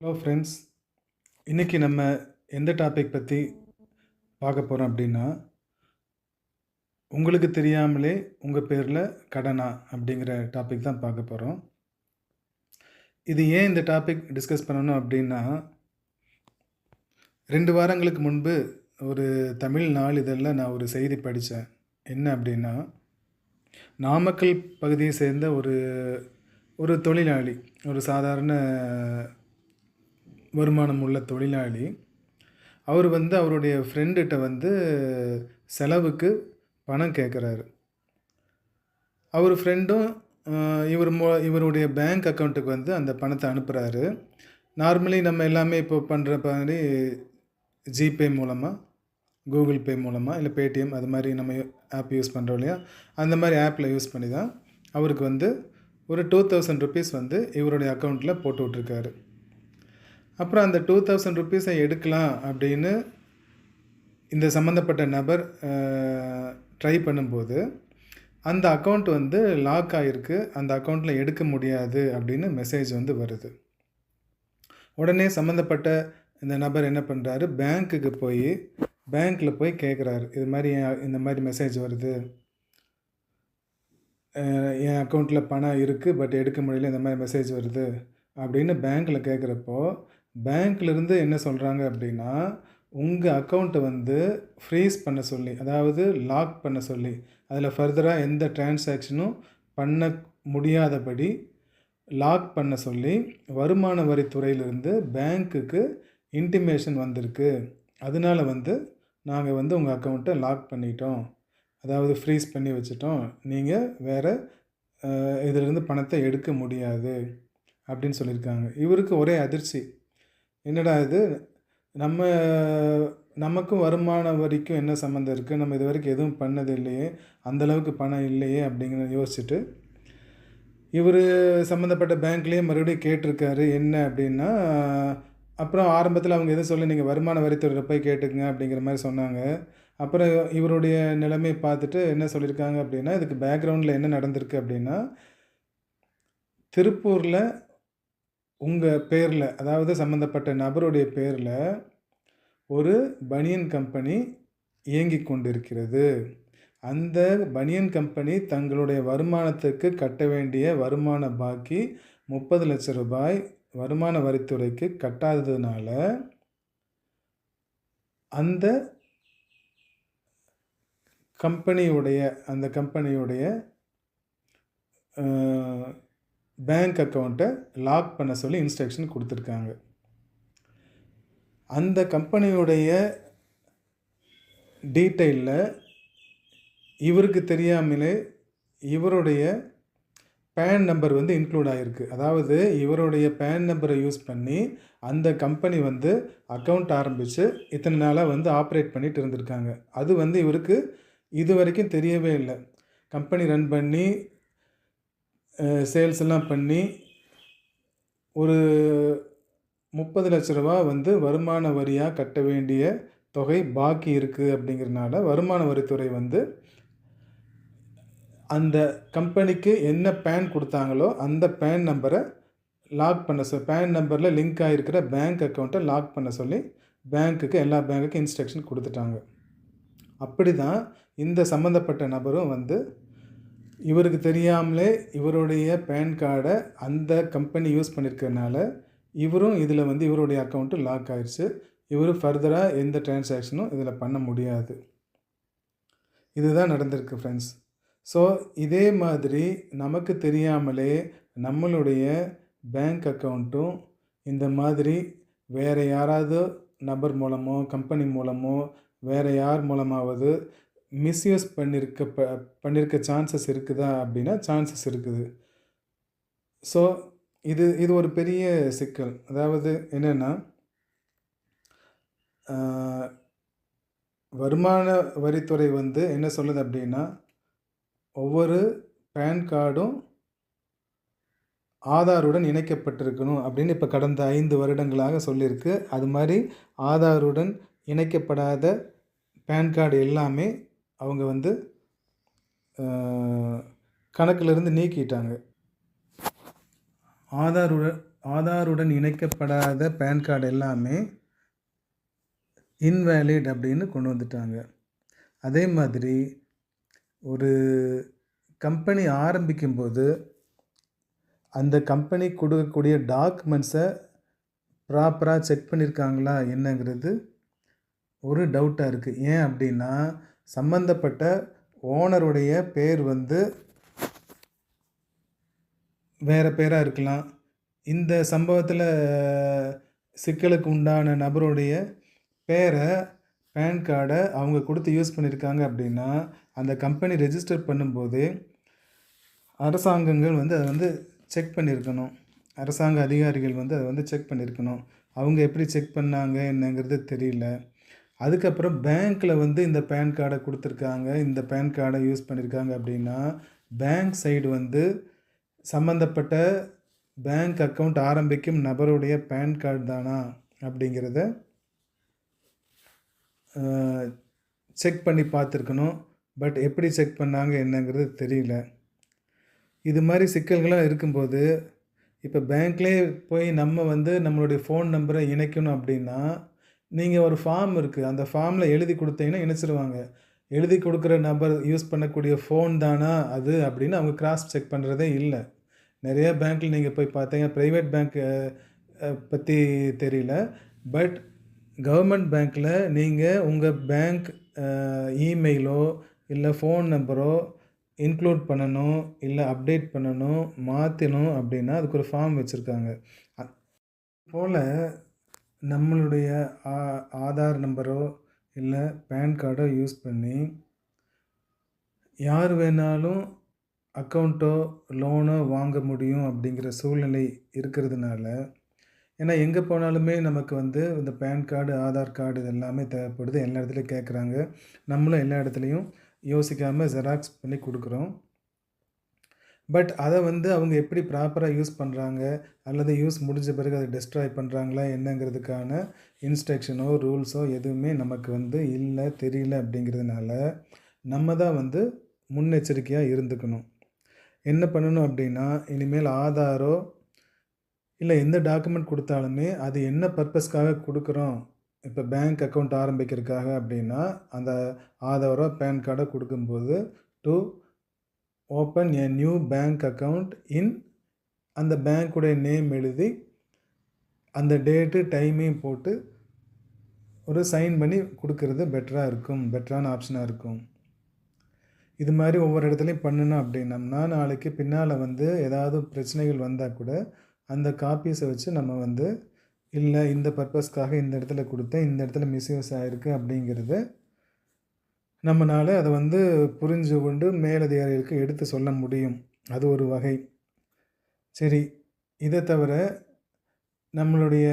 Hello friends, இன்றைக்கி நம்ம எந்த டாபிக் பற்றி பார்க்க போகிறோம் அப்படின்னா, உங்களுக்கு தெரியாமலே உங்கள் பேரில் கடனா அப்படிங்கிற டாபிக் தான் பார்க்க போகிறோம். இது ஏன் இந்த டாபிக் டிஸ்கஸ் பண்ணணும் அப்படின்னா, 2 வாரங்களுக்கு முன்பு ஒரு தமிழ் நாளிதழில் நான் ஒரு செய்தி படித்தேன். என்ன அப்படின்னா, நாமக்கல் பகுதியை சேர்ந்த ஒரு தொழிலாளி, ஒரு சாதாரண வருமானம் உள்ள தொழிலாளி. அவர் அவருடைய ஃப்ரெண்டுகிட்ட செலவுக்கு பணம் கேட்குறாரு. அவர் ஃப்ரெண்டும் இவருடைய பேங்க் அக்கௌண்ட்டுக்கு அந்த பணத்தை அனுப்புகிறாரு. நார்மலி நம்ம எல்லாமே இப்போ பண்ணுற மாதிரி ஜிபே மூலமாக, கூகுள் பே மூலமாக, இல்லை பேடிஎம் அது மாதிரி நம்ம ஆப் யூஸ் பண்ணுறோம் இல்லையா, அந்த மாதிரி ஆப்பில் யூஸ் பண்ணி தான் அவருக்கு ஒரு 2000 ருபீஸ் இவருடைய அக்கௌண்ட்டில் போட்டு விட்ருக்காரு. அப்புறம் அந்த 2000 ருபீஸை எடுக்கலாம் அப்படின்னு இந்த சம்மந்தப்பட்ட நபர் ட்ரை பண்ணும்போது, அந்த அக்கௌண்ட் லாக் ஆகிருக்கு, அந்த அக்கௌண்ட்டில் எடுக்க முடியாது அப்படின்னு மெசேஜ் வருது. உடனே சம்மந்தப்பட்ட இந்த நபர் என்ன பண்ணுறாரு, பேங்க்கில் போய் கேட்குறாரு, இந்த மாதிரி மெசேஜ் வருது, என் அக்கௌண்ட்டில் பணம் இருக்குது பட் எடுக்க முடியல, இந்த மாதிரி மெசேஜ் வருது அப்படின்னு பேங்க்கில் கேட்குறப்போ, பேங்க்லேருந்து என்ன சொல்கிறாங்க அப்படின்னா, உங்கள் அக்கௌண்ட்டை ஃப்ரீஸ் பண்ண சொல்லி, அதாவது லாக் பண்ண சொல்லி, அதில் ஃபர்தராக எந்த டிரான்சாக்ஷனும் பண்ண முடியாதபடி லாக் பண்ண சொல்லி வருமான வரித்துறையிலிருந்து பேங்க்குக்கு இன்டிமேஷன் வந்திருக்கு. அதனால நாங்கள் உங்கள் அக்கௌண்ட்டை லாக் பண்ணிட்டோம், அதாவது ஃப்ரீஸ் பண்ணி வச்சுட்டோம், நீங்கள் வேறு இதிலிருந்து பணத்தை எடுக்க முடியாது அப்படின்னு சொல்லியிருக்காங்க. இவருக்கு ஒரே அதிர்ச்சி. என்னடா இது, நமக்கும் வருமான வரிக்கும் என்ன சம்மந்தம் இருக்குது, நம்ம இது வரைக்கும் எதுவும் பண்ணது இல்லையே, அந்தளவுக்கு பணம் இல்லையே அப்படிங்கிறத யோசிச்சுட்டு இவர் சம்மந்தப்பட்ட பேங்க்லேயே மறுபடியும் கேட்டிருக்காரு. என்ன அப்படின்னா, அப்புறம் ஆரம்பத்தில் அவங்க எதுவும் சொல்லி நீங்கள் வருமான வரித்துறையில் போய் கேட்டுக்குங்க அப்படிங்கிற மாதிரி சொன்னாங்க. அப்புறம் இவருடைய நிலைமையை பார்த்துட்டு என்ன சொல்லியிருக்காங்க அப்படின்னா, இதுக்கு பேக்ரவுண்டில் என்ன நடந்திருக்கு அப்படின்னா, திருப்பூரில் உங்கள் பேரில், அதாவது சம்மந்தப்பட்ட நபருடைய பேரில் ஒரு பனியன் கம்பெனி இயங்கி கொண்டிருக்கிறது. அந்த பனியன் கம்பெனி தங்களுடைய வருமானத்துக்கு கட்ட வேண்டிய வருமான பாக்கி 30 லட்சம் ரூபாய் வருமான வரித்துறைக்கு கட்டாததுனால அந்த கம்பெனியுடைய பேங்க் அக்கௌண்ட்டை லாக் பண்ண சொல்லி இன்ஸ்ட்ரக்ஷன் கொடுத்துருக்காங்க. அந்த கம்பெனியுடைய டீட்டெயிலில் இவருக்கு தெரியாமலே இவருடைய பேன் நம்பர் இன்க்ளூட் ஆகிருக்கு. அதாவது இவருடைய பேன் நம்பரை யூஸ் பண்ணி அந்த கம்பெனி அக்கௌண்ட் ஆரம்பித்து இத்தனை நாளாக ஆப்ரேட் பண்ணிட்டு இருந்திருக்காங்க. அது இவருக்கு இது வரைக்கும் தெரியவே இல்லை. கம்பெனி ரன் பண்ணி சேல்ஸ் எல்லாம் பண்ணி ஒரு 30 லட்ச ரூபா வருமான வரியாக கட்ட வேண்டிய தொகை பாக்கி இருக்குது. அப்படிங்கிறனால வருமான வரித்துறை அந்த கம்பெனிக்கு என்ன பேன் கொடுத்தாங்களோ அந்த பேன் நம்பரை லாக் பண்ண பேன் நம்பரில் லிங்க் ஆகிருக்கிற பேங்க் அக்கௌண்ட்டை லாக் பண்ண சொல்லி எல்லா பேங்க்குக்கும் இன்ஸ்ட்ரக்ஷன் கொடுத்துட்டாங்க. அப்படி தான் இந்த சம்மந்தப்பட்ட நபரும் இவருக்கு தெரியாமலே இவருடைய பேன் கார்டை அந்த கம்பெனி யூஸ் பண்ணியிருக்கிறதுனால இவரும் இதில் இவருடைய அக்கௌண்ட்டு லாக் ஆகிடுச்சு. இவர் ஃபர்தராக எந்த டிரான்சாக்ஷனும் இதில் பண்ண முடியாது. இதுதான் நடந்திருக்கு ஃப்ரெண்ட்ஸ். ஸோ இதே மாதிரி நமக்கு தெரியாமலே நம்மளுடைய பேங்க் அக்கௌண்ட்டும் இந்த மாதிரி வேறு யாராவது நபர் மூலமோ கம்பெனி மூலமோ வேறு யார் மூலமாவது மிஸ்யூஸ் பண்ணியிருக்க சான்சஸ் இருக்குதா அப்படின்னா சான்சஸ் இருக்குது. ஸோ இது ஒரு பெரிய சிக்கல். அதாவது என்னென்னா, வருமான வரித்துறை என்ன சொல்லுது அப்படின்னா, ஒவ்வொரு பேன் கார்டும் ஆதாருடன் இணைக்கப்பட்டிருக்கணும் அப்படின்னு இப்போ கடந்த 5 வருடங்களாக சொல்லியிருக்கு. அது மாதிரி ஆதாருடன் இணைக்கப்படாத பேன் கார்டு எல்லாமே அவங்க கணக்கிலிருந்து நீக்கிட்டாங்க. ஆதாருடன் இணைக்கப்படாத பேன் கார்டு எல்லாமே இன்வேலிட் அப்படின்னு கொண்டு வந்துட்டாங்க. அதே மாதிரி ஒரு கம்பெனி ஆரம்பிக்கும்போது அந்த கம்பெனி கொடுக்கக்கூடிய டாக்குமெண்ட்ஸை ப்ராப்பராக செக் பண்ணியிருக்காங்களா என்னங்கிறது ஒரு டவுட்டாக இருக்குது. ஏன் அப்படின்னா சம்மந்தப்பட்ட ஓனருடைய பேர் வந்து வேறு பேராக இருக்கலாம். இந்த சம்பவத்தில் சிக்கலுக்கு உண்டான நபருடைய பேரை பேன் கார்டை அவங்க கொடுத்து யூஸ் பண்ணியிருக்காங்க அப்படின்னா அந்த கம்பெனி ரெஜிஸ்டர் பண்ணும்போது அரசாங்கங்கள் வந்து அதை வந்து செக் பண்ணியிருக்கணும். அரசாங்க அதிகாரிகள் வந்து அதை வந்து செக் பண்ணியிருக்கணும். அவங்க எப்படி செக் பண்ணாங்க என்னங்கிறது தெரியல. அதுக்கப்புறம் பேங்க்கில் வந்து இந்த பேன் கார்டை கொடுத்துருக்காங்க, இந்த பேன் கார்டை யூஸ் பண்ணியிருக்காங்க அப்படின்னா பேங்க் சைடு வந்து சம்மந்தப்பட்ட பேங்க் அக்கௌண்ட் ஆரம்பிக்கும் நபருடைய பேன் கார்டு தானா அப்படிங்கிறத செக் பண்ணி பார்த்துருக்கணும். பட் எப்படி செக் பண்ணாங்க என்னங்கிறது தெரியல. இது மாதிரி சிக்கல்களாக இருக்கும்போது இப்போ பேங்க்லேயே போய் நம்ம வந்து நம்மளுடைய ஃபோன் நம்பரை இணைக்கணும் அப்படின்னா நீங்கள் ஒரு ஃபார்ம் இருக்குது, அந்த ஃபார்மில் எழுதி கொடுத்தீங்கன்னா இணைச்சிருவாங்க. எழுதி கொடுக்குற நபர் யூஸ் பண்ணக்கூடிய ஃபோன் தானா அது அப்படின்னு அவங்க கிராஸ் செக் பண்ணுறதே இல்லை. நிறைய பேங்க்கில் நீங்கள் போய் பார்த்தீங்கன்னா ப்ரைவேட் பேங்க் பற்றி தெரியல. பட் கவர்மெண்ட் பேங்க்கில் நீங்கள் உங்கள் பேங்க் இமெயிலோ இல்லை ஃபோன் நம்பரோ இன்க்ளூட் பண்ணணும், இல்லை அப்டேட் பண்ணணும், மாற்றணும் அப்படின்னா அதுக்கு ஒரு ஃபார்ம் வச்சுருக்காங்க. போல் நம்மளுடைய ஆதார் நம்பரோ இல்லை பேன் கார்டோ யூஸ் பண்ணி யார் வேணாலும் அக்கௌண்ட்டோ லோனோ வாங்க முடியும் அப்படிங்கிற சூழ்நிலை இருக்கிறதுனால, ஏன்னா எங்கே போனாலுமே நமக்கு வந்து இந்த பேன் கார்டு, ஆதார் கார்டு இது எல்லாமே தேவைப்படுது. எல்லா இடத்துலையும் கேட்குறாங்க. நம்மளும் எல்லா இடத்துலையும் யோசிக்காமல் ஜெராக்ஸ் பண்ணி கொடுக்குறோம். பட் அதை வந்து அவங்க எப்படி ப்ராப்பராக யூஸ் பண்ணுறாங்க அல்லது யூஸ் முடிஞ்ச பிறகு அதை டெஸ்ட்ராய் பண்ணுறாங்களா என்னங்கிறதுக்கான இன்ஸ்ட்ரக்ஷனோ ரூல்ஸோ எதுவுமே நமக்கு வந்து இல்லை, தெரியல. அப்படிங்கிறதுனால நம்ம தான் வந்து முன்னெச்சரிக்கையாக இருந்துக்கணும். என்ன பண்ணணும் அப்படின்னா இனிமேல் ஆதாரோ இல்லை எந்த டாக்குமெண்ட் கொடுத்தாலுமே அது என்ன பர்பஸ்க்காக கொடுக்குறோம். இப்போ பேங்க் அக்கௌண்ட் ஆரம்பிக்கிறதுக்காக அப்படின்னா அந்த ஆதாரோ பேன் கார்டோ கொடுக்கும்போது to open a new bank account இன் அந்த பேங்க்குடைய நேம் எழுதி அந்த டேட்டு டைமையும் போட்டு ஒரு சைன் பண்ணி கொடுக்கறது பெட்டரான ஆப்ஷனாக இருக்கும். இது மாதிரி ஒவ்வொரு இடத்துலையும் பண்ணணும் அப்படின்னம்னா நாளைக்கு பின்னால் வந்து ஏதாவது பிரச்சனைகள் வந்தால் கூட அந்த காப்பீஸை வச்சு நம்ம வந்து இல்லை இந்த பர்பஸ்க்காக இந்த இடத்துல கொடுத்தேன், இந்த இடத்துல மிஸ்யூஸ் ஆகிருக்கு அப்படிங்கிறத நம்மளால் அதை வந்து புரிஞ்சு கொண்டு மேலதிகாரிகளுக்கு எடுத்து சொல்ல முடியும். அது ஒரு வகை. சரி, இதை தவிர நம்மளுடைய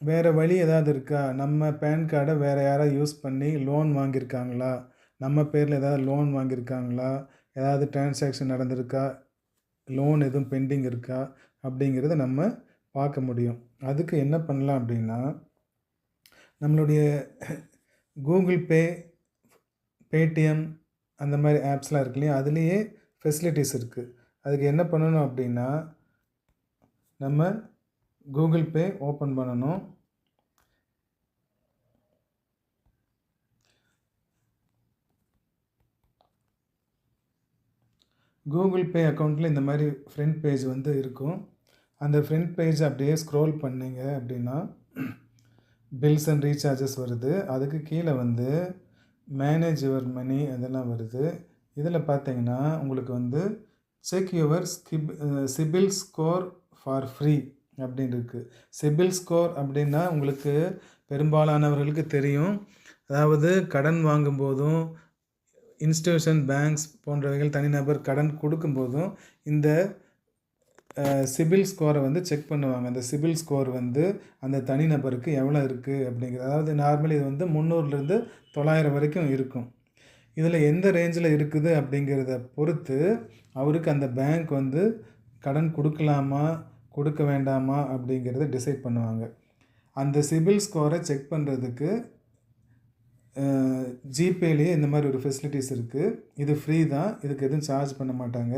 வேறு வழி ஏதாவது இருக்கா? நம்ம பேன் கார்டை வேறு யாராவது யூஸ் பண்ணி லோன் வாங்கியிருக்காங்களா? நம்ம பேரில் ஏதாவது லோன் வாங்கியிருக்காங்களா? ஏதாவது டிரான்சாக்ஷன் நடந்திருக்கா? லோன் எதுவும் பெண்டிங் இருக்கா? அப்படிங்கிறத நம்ம பார்க்க முடியும். அதுக்கு என்ன பண்ணலாம் அப்படின்னா நம்மளுடைய கூகுள் பே, பேடிஎம் அந்த மாதிரி ஆப்ஸ்லாம் இருக்கு இல்லையா, அதுலேயே ஃபெசிலிட்டிஸ் இருக்குது. அதுக்கு என்ன பண்ணணும் அப்படின்னா நம்ம கூகுள் பே ஓப்பன் பண்ணணும். கூகுள் பே அக்கௌண்ட்டில் இந்த மாதிரி ஃப்ரண்ட் பேஜ் வந்து இருக்கும். அந்த ஃப்ரண்ட் பேஜ் அப்படியே ஸ்க்ரோல் பண்ணிங்க அப்படின்னா பில்ஸ் அண்ட் ரீசார்ஜஸ் வருது. அதுக்கு கீழே வந்து மேனேஜ் யுவர் மனி அதெல்லாம் வருது. இதில் பார்த்தீங்கன்னா உங்களுக்கு வந்து check your CIBIL score for free அப்படின்னு இருக்குது. சிபில் ஸ்கோர் அப்படின்னா உங்களுக்கு பெரும்பாலானவர்களுக்கு தெரியும். அதாவது கடன் வாங்கும்போதும் இன்ஸ்டியூஷன், பேங்க்ஸ் போன்றவைகள் தனிநபர் கடன் கொடுக்கும்போதும் இந்த சிபில் ஸ்கோரை வந்து செக் பண்ணுவாங்க. அந்த சிபில் ஸ்கோர் வந்து அந்த தனிநபருக்கு எவ்வளோ இருக்குது அப்படிங்கிறது. அதாவது நார்மலி இது வந்து 300லேருந்து 900 வரைக்கும் இருக்கும். இதில் எந்த ரேஞ்சில் இருக்குது அப்படிங்கிறத பொறுத்து அவருக்கு அந்த பேங்க் வந்து கடன் கொடுக்கலாமா கொடுக்க வேண்டாமா அப்படிங்கிறத டிசைட் பண்ணுவாங்க. அந்த சிபில் ஸ்கோரை செக் பண்ணுறதுக்கு ஜிபேலேயே இந்த மாதிரி ஒரு ஃபெசிலிட்டிஸ் இருக்குது. இது ஃப்ரீ தான், இதுக்கு எதுவும் சார்ஜ் பண்ண மாட்டாங்க.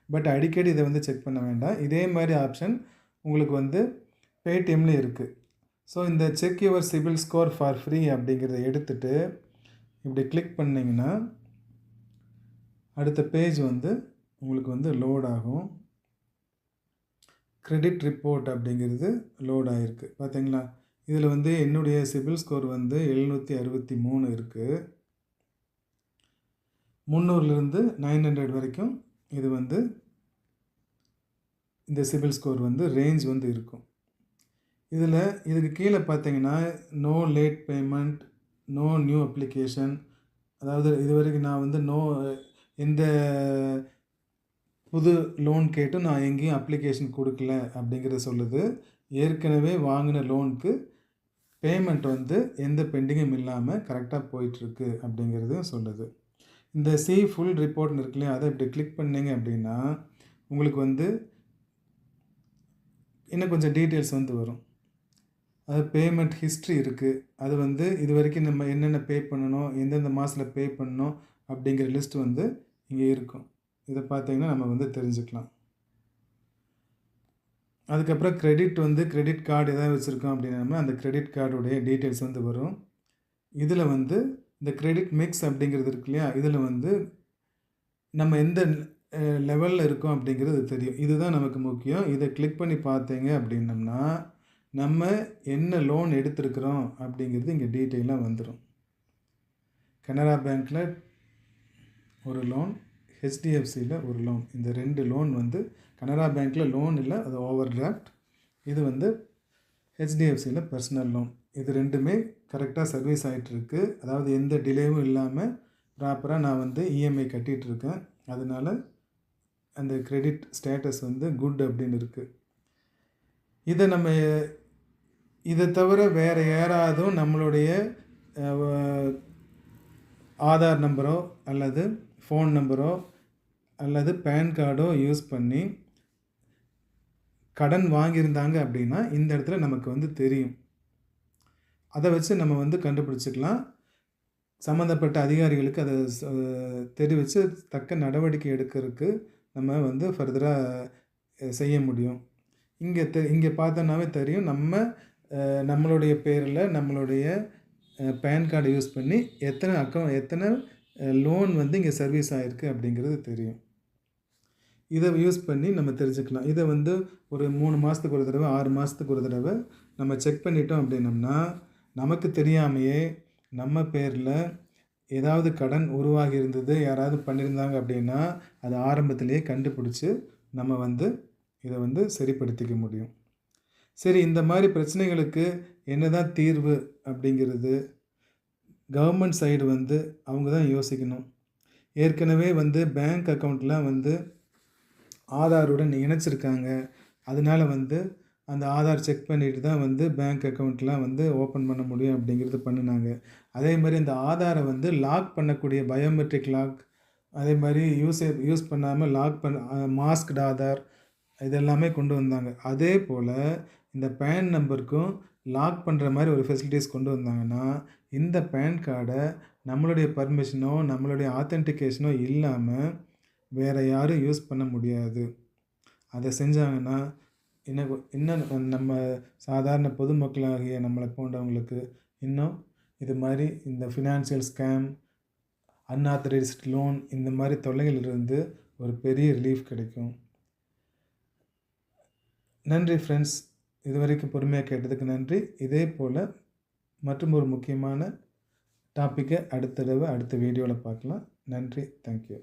பட் அடிக்கடி இதை வந்து செக் பண்ண வேண்டாம். இதே மாதிரி ஆப்ஷன் உங்களுக்கு வந்து பேடிஎம்லேயும் இருக்குது. ஸோ இந்த check your CIBIL score for free அப்படிங்கிறத எடுத்துகிட்டு இப்படி கிளிக் பண்ணிங்கன்னா அடுத்த பேஜ் வந்து உங்களுக்கு வந்து லோட் ஆகும். கிரெடிட் ரிப்போர்ட் அப்படிங்கிறது லோட் ஆகிருக்கு பார்த்தீங்களா. இதில் வந்து என்னுடைய சிபில் ஸ்கோர் வந்து 763 இருக்குது. 300லேருந்து 900 வரைக்கும் இது வந்து இந்த சிபில் ஸ்கோர் வந்து ரேஞ்ச் வந்து இருக்கும். இதில் இதுக்கு கீழே பார்த்தீங்கன்னா no late payment, no new application, அதாவது இது வரைக்கும் நான் வந்து எந்த புது லோன் கேட்டும் நான் எங்கேயும் அப்ளிகேஷன் கொடுக்கல அப்படிங்கிறத சொல்லுது. ஏற்கனவே வாங்கின லோனுக்கு பேமெண்ட் வந்து எந்த பெண்டிங்கும் இல்லாமல் கரெக்டாக போயிட்டுருக்கு அப்படிங்கிறதும் சொல்லுது. இந்த சி ஃபுல் ரிப்போர்ட்னு இருக்கு இல்லையா, அதை இப்படி கிளிக் பண்ணிங்க அப்படின்னா உங்களுக்கு வந்து இன்னும் கொஞ்சம் டீட்டெயில்ஸ் வந்து வரும். அது பேமெண்ட் ஹிஸ்ட்ரி இருக்குது. அது வந்து இது வரைக்கும் நம்ம என்னென்ன பே பண்ணணும், எந்தெந்த மாதத்தில் பே பண்ணணும் அப்படிங்கிற லிஸ்ட் வந்து இங்கே இருக்கும். இதை பார்த்தீங்கன்னா நம்ம வந்து தெரிஞ்சுக்கலாம். அதுக்கப்புறம் கிரெடிட் கார்டு எதாவது வச்சுருக்கோம் அப்படின்னா அந்த கிரெடிட் கார்டுடைய டீட்டெயில்ஸ் வந்து வரும். இதில் வந்து இந்த கிரெடிட் மிக்ஸ் அப்படிங்கிறது இருக்கு இல்லையா, இதில் வந்து நம்ம எந்த லெவலில் இருக்கோம் அப்படிங்கிறது தெரியும். இதுதான் நமக்கு முக்கியம். இதை கிளிக் பண்ணி பார்த்தீங்க அப்படின்னம்னா நம்ம என்ன லோன் எடுத்திருக்கிறோம் அப்படிங்கிறது இங்கே டீட்டெயிலாக வந்துடும். கனரா பேங்க்கில் ஒரு லோன், ஹெச்டிஎஃப்சியில் ஒரு லோன். இந்த 2 லோன் வந்து கனரா பேங்க்கில் லோன் இல்லை, அது ஓவர் டிராஃப்ட். இது வந்து ஹெச்டிஎஃப்சியில் பர்சனல் லோன். இது 2மே கரெக்டாக சர்வீஸ் ஆகிட்டுருக்கு. அதாவது எந்த டிலேவும் இல்லாமல் ப்ராப்பராக நான் வந்து இஎம்ஐ கட்டிகிட்ருக்கேன். அதனால் அந்த கிரெடிட் ஸ்டேட்டஸ் வந்து குட் அப்படின்னு இருக்குது. இதை தவிர வேறு யாராவதும் நம்மளுடைய ஆதார் நம்பரோ அல்லது ஃபோன் நம்பரோ அல்லது பேன் கார்டோ யூஸ் பண்ணி கடன் வாங்கியிருந்தாங்க அப்படின்னா இந்த இடத்துல நமக்கு வந்து தெரியும். அதை வச்சு நம்ம வந்து கண்டுபிடிச்சிக்கலாம். சம்மந்தப்பட்ட அதிகாரிகளுக்கு அதை தெரிவித்து தக்க நடவடிக்கை எடுக்கிறதுக்கு நம்ம வந்து ஃபர்தராக செய்ய முடியும். இங்கே பார்த்தோன்னாவே தெரியும் நம்மளுடைய பேரில் நம்மளுடைய பேன் கார்டு யூஸ் பண்ணி எத்தனை லோன் வந்து இங்கே சர்வீஸ் ஆகிருக்கு அப்படிங்கிறது தெரியும். இதை யூஸ் பண்ணி நம்ம தெரிஞ்சுக்கலாம். இதை வந்து ஒரு 3 மாதத்துக்கு ஒரு தடவை 6 மாதத்துக்கு ஒரு தடவை நம்ம செக் பண்ணிட்டோம் அப்படின்னம்னா நமக்கு தெரியாமையே நம்ம பேரில் ஏதாவது கடன் உருவாகி இருந்தது, யாராவது பண்ணியிருந்தாங்க அப்படின்னா அது ஆரம்பத்திலேயே கண்டுபிடிச்சி நம்ம வந்து இதை வந்து சரிப்படுத்திக்க முடியும். சரி, இந்த மாதிரி பிரச்சனைகளுக்கு என்ன தான் தீர்வு அப்படிங்கிறது கவர்மெண்ட் சைடு வந்து அவங்க தான் யோசிக்கணும். ஏற்கனவே வந்து பேங்க் அக்கௌண்ட்லாம் வந்து ஆதாருடன் இணைச்சிருக்காங்க. அதனால வந்து அந்த ஆதார் செக் பண்ணிட்டு தான் வந்து பேங்க் அக்கௌண்ட்லாம் வந்து ஓப்பன் பண்ண முடியும் அப்படிங்கிறது பண்ணினாங்க. அதே மாதிரி இந்த ஆதாரை வந்து லாக் பண்ணக்கூடிய பயோமெட்ரிக் லாக், அதே மாதிரி யூஸ் பண்ணாமல் லாக் மாஸ்க்டு ஆதார் இதெல்லாமே கொண்டு வந்தாங்க. அதே போல் இந்த பேன் நம்பருக்கும் லாக் பண்ணுற மாதிரி ஒரு ஃபெசிலிட்டிஸ் கொண்டு வந்தாங்கன்னா இந்த பேன் கார்டை நம்மளுடைய பர்மிஷனோ நம்மளுடைய ஆத்தென்டிகேஷனோ இல்லாமல் வேறு யாரும் யூஸ் பண்ண முடியாது. அதை செஞ்சாங்கன்னா இன்னும் நம்ம சாதாரண பொதுமக்களாகிய நம்மளை போன்றவங்களுக்கு இன்னும் இது மாதிரி இந்த ஃபினான்ஷியல் ஸ்கேம், அன்ஆத்தரைஸ்ட் லோன் இந்த மாதிரி தொல்லைகளிலிருந்து ஒரு பெரிய ரிலீஃப் கிடைக்கும். நன்றி ஃப்ரெண்ட்ஸ், இது வரைக்கும் பொறுமையாக கேட்டதுக்கு நன்றி. இதே போல் மற்றும் ஒரு முக்கியமான டாப்பிக்கை அடுத்த வீடியோவில் பார்க்கலாம். நன்றி, தேங்க்யூ.